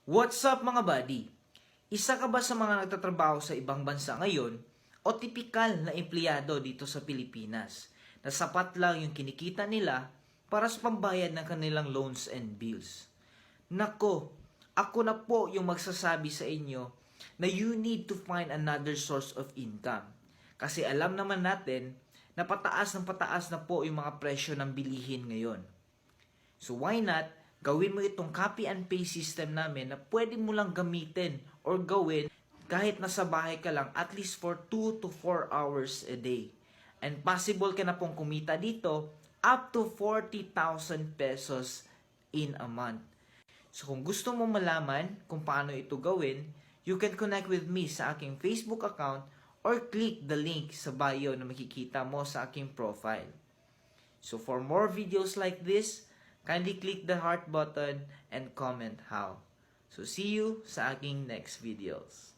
What's up mga buddy? Isa ka ba sa mga nagtatrabaho sa ibang bansa ngayon o tipikal na empleyado dito sa Pilipinas na sapat lang yung kinikita nila para sa pambayad ng kanilang loans and bills? Nako, ako na po yung magsasabi sa inyo na you need to find another source of income. Kasi alam naman natin na pataas ng pataas na po yung mga presyo ng bilihin ngayon. So why not, gawin mo itong copy and paste system namin na pwede mo lang gamitin or gawin kahit nasa bahay ka lang at least for 2 to 4 hours a day. And possible ka na pong kumita dito up to 40,000 pesos in a month. So kung gusto mo malaman kung paano ito gawin, you can connect with me sa aking Facebook account or click the link sa bio na makikita mo sa aking profile. So for more videos like this, kindly click the heart button and comment how. So see you sa aking next videos.